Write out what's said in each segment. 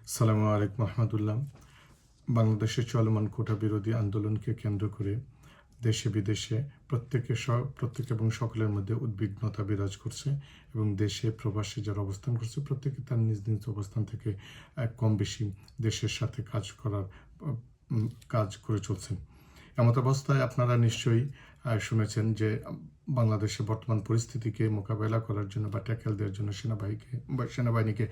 আসসালামু আলাইকুম রহমতুল্লাহ। বাংলাদেশের চলমান কোটা বিরোধী আন্দোলনকে কেন্দ্র করে দেশে বিদেশে প্রত্যেক এবং সকলের মধ্যে উদ্বিগ্নতা বিরাজ করছে এবং দেশে প্রবাসী যারা অবস্থান করছে প্রত্যেকে তার নিজ নিজ অবস্থান থেকে কম বেশি দেশের সাথে কাজ করে চলছেন। এমত অবস্থায় আপনারা নিশ্চয়ই শুনেছেন যে বাংলাদেশে বর্তমান পরিস্থিতিকে মোকাবেলা করার জন্য বা ট্যাকেল দেওয়ার জন্য সেনাবাহিনীকে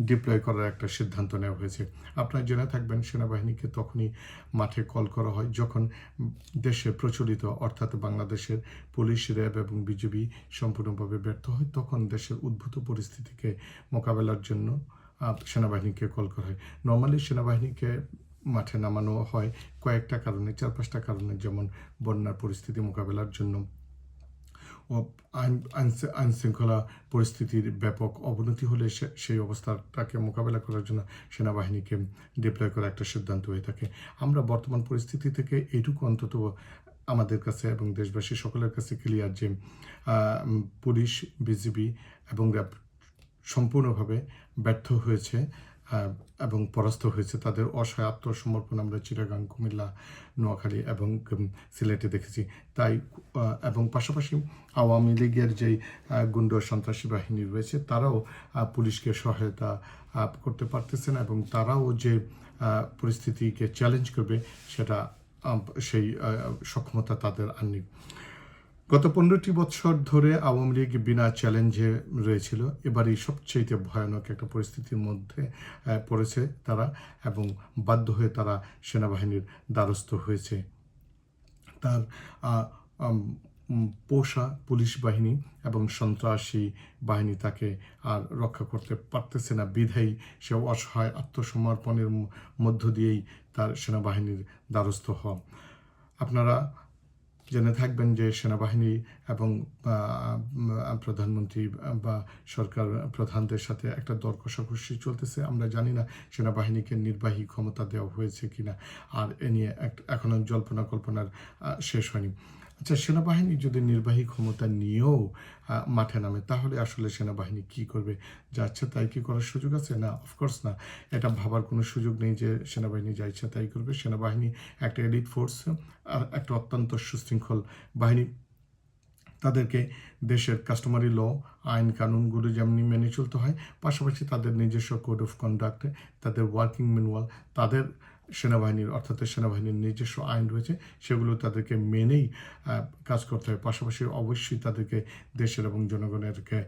ডিপ্লয় করার একটা সিদ্ধান্ত নেওয়া হয়েছে। আপনারা জেনে থাকবেন সেনাবাহিনীকে তখনই মাঠে কল করা হয় যখন দেশে প্রচলিত অর্থাৎ বাংলাদেশের পুলিশ, র্যাব এবং বিজিবি সম্পূর্ণভাবে ব্যর্থ হয়। তখন দেশের উদ্ভূত পরিস্থিতিকে মোকাবেলার জন্য সেনাবাহিনীকে কল করা হয়। নর্মালি সেনাবাহিনীকে মাঠে নামানো হয় কয়েকটা কারণে, 4-5টা কারণে, যেমন বন্যার পরিস্থিতি মোকাবেলার জন্য ও আইন শৃঙ্খলা পরিস্থিতির ব্যাপক অবনতি হলে সেই অবস্থাটাকে মোকাবেলা করার জন্য সেনাবাহিনীকে ডিপ্লয় করার একটা সিদ্ধান্ত হয়ে থাকে। আমরা বর্তমান পরিস্থিতি থেকে এইটুকু অন্তত আমাদের কাছে এবং দেশবাসী সকলের কাছে ক্লিয়ার যে পুলিশ, বিজিবি এবং র্যাব সম্পূর্ণভাবে ব্যর্থ হয়েছে এবং পরাস্ত হয়েছে। তাদের অসহায় আত্মসমর্পণ আমরা চিটাগাং, কুমিল্লা, নোয়াখালী এবং সিলেটে দেখেছি। তাই এবং পাশাপাশি আওয়ামী লীগের যেই গুন্ড সন্ত্রাসী বাহিনী রয়েছে তারাও পুলিশকে সহায়তা করতে পারতেছে না এবং তারাও যে পরিস্থিতিকে চ্যালেঞ্জ করবে সেটা সেই সক্ষমতা তাদের আর নেই। গত 15টি বছর ধরে আওয়ামী লীগ বিনা চ্যালেঞ্জে রয়েছিল। এবারই সবচেয়ে ভয়ানক একটা পরিস্থিতির মধ্যে পড়েছে তারা এবং বাধ্য হয়ে তারা সেনাবাহিনীর দ্বারস্থ হয়েছে। তার পোষা পুলিশ বাহিনী এবং সন্ত্রাসী বাহিনী তাকে আর রক্ষা করতে পারতেছে না, বিধায়ী সে অসহায় আত্মসমর্পণের মধ্য দিয়েই তার সেনাবাহিনীর দ্বারস্থ হওয়া। আপনারা জেনে থাকবেন যে সেনাবাহিনী এবং প্রধানমন্ত্রী বা সরকার প্রধানদের সাথে একটা দর কষাকষি চলতেছে। আমরা জানি না সেনাবাহিনীকে নির্বাহী ক্ষমতা দেওয়া হয়েছে কিনা, আর এ নিয়ে এখনো জল্পনা কল্পনার শেষ হয়নি। আচ্ছা, সেনাবাহিনী যদি নির্বাহী ক্ষমতা নিয়েও মাঠে নামে তাহলে আসলে সেনাবাহিনী কি করবে? যা ইচ্ছা তাই কি করার সুযোগ আছে? না, অফকোর্স না। এটা ভাবার কোনো সুযোগ নেই যে সেনাবাহিনী যা ইচ্ছা তাই করবে। সেনাবাহিনী একটা এলিট ফোর্স আর একটা অত্যন্ত সুশৃঙ্খল বাহিনী। তাদেরকে দেশের কাস্টমারি ল, আইন কানুনগুলো যেমনি মেনে চলতে হয়, পাশাপাশি তাদের নিজস্ব কোড অফ কন্ডাক্ট, তাদের ওয়ার্কিং ম্যানুয়াল, তাদের সেনাবাহিনীর অর্থাৎ সেনাবাহিনীর নিজস্ব আইন রয়েছে, সেগুলো তাদেরকে মেনেই কাজ করতে হয়। পাশাপাশি অবশ্যই তাদেরকে দেশের এবং জনগণেরকে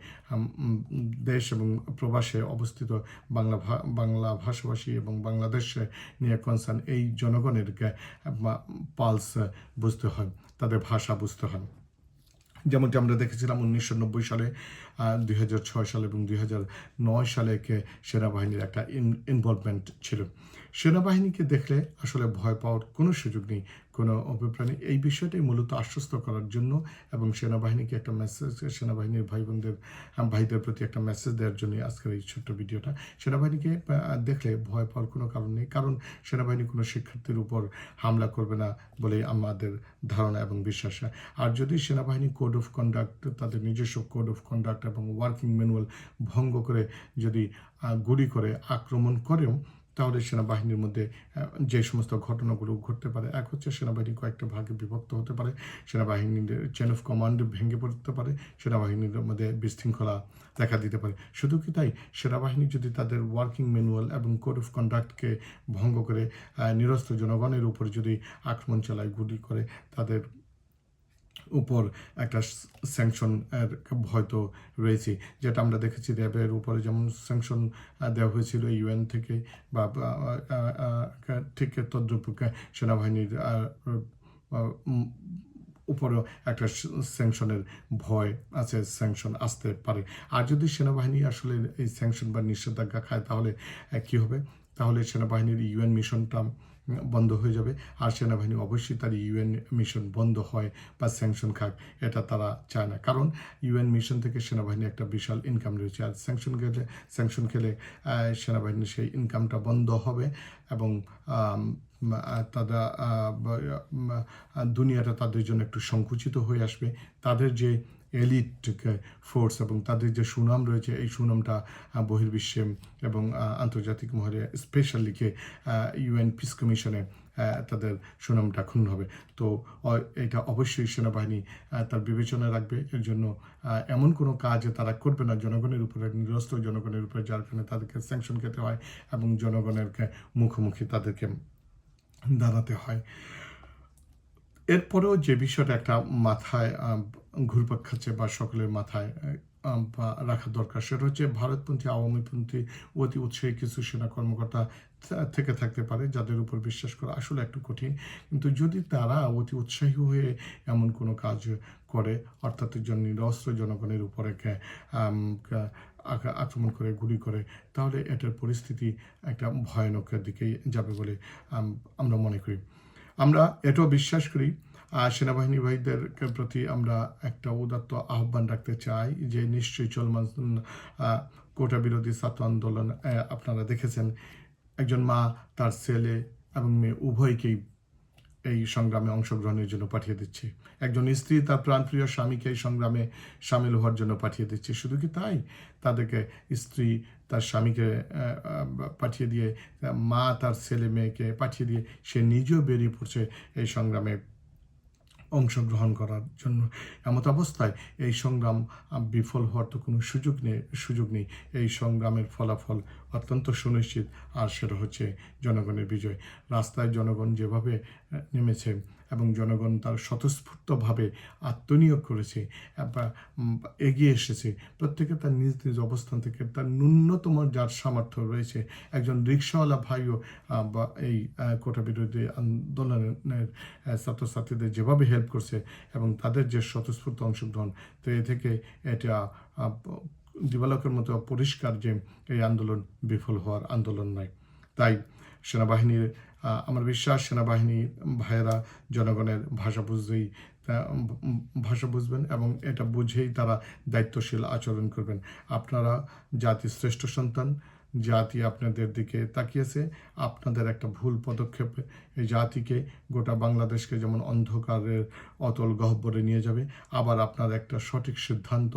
দেশ এবং প্রবাসে অবস্থিত বাংলা ভাষাভাষী এবং বাংলাদেশে নিয়ে কনসার্ন এই জনগণেরকে পালস বুঝতে হয়, তাদের ভাষা বুঝতে হয়। যেমনটি আমরা দেখেছিলাম 1990 সালে, 2006 সালে এবং 2009 সালে সেনাবাহিনীর একটা ইনভলভমেন্ট ছিল। সেনাবাহিনীকে দেখলে আসলে ভয় পাওয়ার কোনো সুযোগ নেই, কোনো অভিপ্রায় নেই। এই বিষয়টাই মূলত আশ্বস্ত করার জন্য এবং সেনাবাহিনীকে একটা মেসেজ, সেনাবাহিনীর ভাইদের প্রতি একটা মেসেজ দেওয়ার জন্য আজকের এই ছোট্ট ভিডিওটা। সেনাবাহিনীকে দেখলে ভয় পাওয়ার কোনো কারণ নেই, কারণ সেনাবাহিনী কোনো শিক্ষার্থীর উপর হামলা করবে না বলেই আমাদের ধারণা এবং বিশ্বাস। আর যদি সেনাবাহিনী কোড অফ কন্ডাক্ট, তাদের নিজস্ব কোড অফ কন্ডাক্ট এবং ওয়ার্কিং ম্যানুয়াল ভঙ্গ করে যদি গুলি করে আক্রমণ করেও, তাহলে সেনাবাহিনীর মধ্যে যে সমস্ত ঘটনাগুলো ঘটতে পারে, এক হচ্ছে সেনাবাহিনী কয়েকটা ভাগে বিভক্ত হতে পারে, সেনাবাহিনীর চেন অফ কমান্ড ভেঙে পড়তে পারে, সেনাবাহিনীর মধ্যে বিশৃঙ্খলা দেখা দিতে পারে। শুধু কি তাই, সেনাবাহিনী যদি তাদের ওয়ার্কিং ম্যানুয়াল এবং কোড অফ কন্ডাক্টকে ভঙ্গ করে নিরস্ত্র জনগণের উপর যদি আক্রমণ চালায়, গুলি করে, তাদের উপর একটা স্যাংশন ভয় তো রয়েছে, যেটা আমরা দেখেছি র্যাবের উপরে যেমন স্যাংশন দেওয়া হয়েছিল ইউএন থেকে, বা ঠিক তদ্রূপ সেনাবাহিনীর উপরেও একটা স্যাংশনের ভয় আছে, স্যাংশন আসতে পারে। আর যদি সেনাবাহিনী আসলে এই স্যাংশন বা নিষেধাজ্ঞা খায় তাহলে কি হবে? তাহলে সেনাবাহিনীর ইউএন মিশনটা বন্ধ হয়ে যাবে। আর সেনাবাহিনী অবশ্যই তার ইউএন মিশন বন্ধ হয় বা স্যাংশন খাক, এটা তারা চায় না, কারণ ইউএন মিশন থেকে সেনাবাহিনী একটা বিশাল ইনকাম রয়েছে। আর স্যাংশন খেলে সেনাবাহিনীর সেই ইনকামটা বন্ধ হবে এবং তারা দুনিয়াটা তাদের জন্য একটু সংকুচিত হয়ে আসবে। তাদের যে এলিট ফোর্স এবং তাদের যে সুনাম রয়েছে, এই সুনামটা বহির্বিশ্বে এবং আন্তর্জাতিক মহলে স্পেশালিকে ইউএন পিস কমিশনে তাদের সুনামটা ক্ষুণ্ণ হবে। তো এটা অবশ্যই সেনাবাহিনী তার বিবেচনা রাখবে। এর জন্য এমন কোনো কাজ তারা করবে না জনগণের উপরে, নিরস্ত্র জনগণের উপরে, যার কারণে তাদেরকে স্যাংশন খেতে হয় এবং জনগণের মুখোমুখি তাদেরকে দাঁড়াতে হয়। এরপরেও যে বিষয়টা একটা মাথায় ঘুরপাক খাচ্ছে বা সকলের মাথায় রাখা দরকার, সেটা হচ্ছে ভারতপন্থী আওয়ামীপন্থী অতি উৎসাহী কিছু সেনা কর্মকর্তা থেকে থাকতে পারে যাদের উপর বিশ্বাস করা আসলে একটু কঠিন। কিন্তু যদি তারা অতি উৎসাহী হয়ে এমন কোনো কাজ করে, অর্থাৎ নিরস্ত্র জনগণের উপরে আক্রমণ করে, গুলি করে, তাহলে এটার পরিস্থিতি একটা ভয়ানকের দিকেই যাবে বলে আমরা মনে করি। আমরা এটাও বিশ্বাস করি, সেনাবাহিনী ভাইদের প্রতি আমরা একটা উদাত্ত আহ্বান রাখতে চাই যে নিশ্চয়ই চলমান কোটা বিরোধী ছাত্র আন্দোলন আপনারা দেখেছেন, একজন মা তার ছেলে এবং মেয়ে উভয়কেই এই সংগ্রামে অংশগ্রহণের জন্য পাঠিয়ে দিচ্ছে। একজন স্ত্রী তার প্রাণপ্রিয় স্বামীকে এই সংগ্রামে সামিল হওয়ার জন্য পাঠিয়ে দিচ্ছে। শুধু কি তাই, তাদেরকে স্ত্রী তার স্বামীকে পাঠিয়ে দিয়ে, মা তার ছেলে মেয়েকে পাঠিয়ে দিয়ে সে নিজেও বেরিয়ে পড়ছে এই সংগ্রামে অংশগ্রহণ করার জন্য। এমত অবস্থায় এই সংগ্রাম বিফল হওয়ার তো কোনো সুযোগ নেই। এই সংগ্রামের ফলাফল অত্যন্ত সুনিশ্চিত, আর সেটা হচ্ছে জনগণের বিজয়। রাস্তায় জনগণ যেভাবে নেমেছে এবং জনগণ তার স্বতঃস্ফূর্তভাবে আত্মনিয়োগ করেছে বা এগিয়ে এসেছে, প্রত্যেকে তার নিজ নিজ অবস্থান থেকে তার ন্যূনতম যার সামর্থ্য রয়েছে, একজন রিক্সাওয়ালা ভাইও বা এই কোটা বিরোধী আন্দোলনের ছাত্রছাত্রীদের যেভাবে হেল্প করছে এবং তাদের যে স্বতঃস্ফূর্ত অংশগ্রহণ, তো এ থেকে এটা দিবালোকের মতো পরিষ্কার যে এই আন্দোলন বিফল হওয়ার আন্দোলন নয়। তাই সেনাবাহিনীর আমার বিশ্বাস, সেনাবাহিনী ভাইয়েরা জনগণের ভাষা বুঝবেন এবং এটা বুঝেই তারা দায়িত্বশীল আচরণ করবেন। আপনারা জাতির শ্রেষ্ঠ সন্তান, জাতি আপনাদের দিকে তাকিয়েছে। আপনাদের একটা ভুল পদক্ষেপে এই জাতিকে, গোটা বাংলাদেশকে যেমন অন্ধকারের অতল গহ্বরে নিয়ে যাবে, আবার আপনার একটা সঠিক সিদ্ধান্ত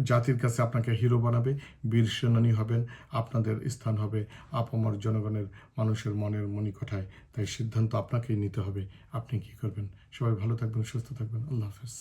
জাতির কাছে আপনাকে হিরো বানাবে, বীর সেনানী হবেন, আপনাদের স্থান হবে আপামর জনগণের মানুষের মনের মণিকোঠায়। তাই সিদ্ধান্ত আপনাকেই নিতে হবে, আপনি কি করবেন। সবাই ভালো থাকবেন, সুস্থ থাকবেন। আল্লাহ হাফেজ।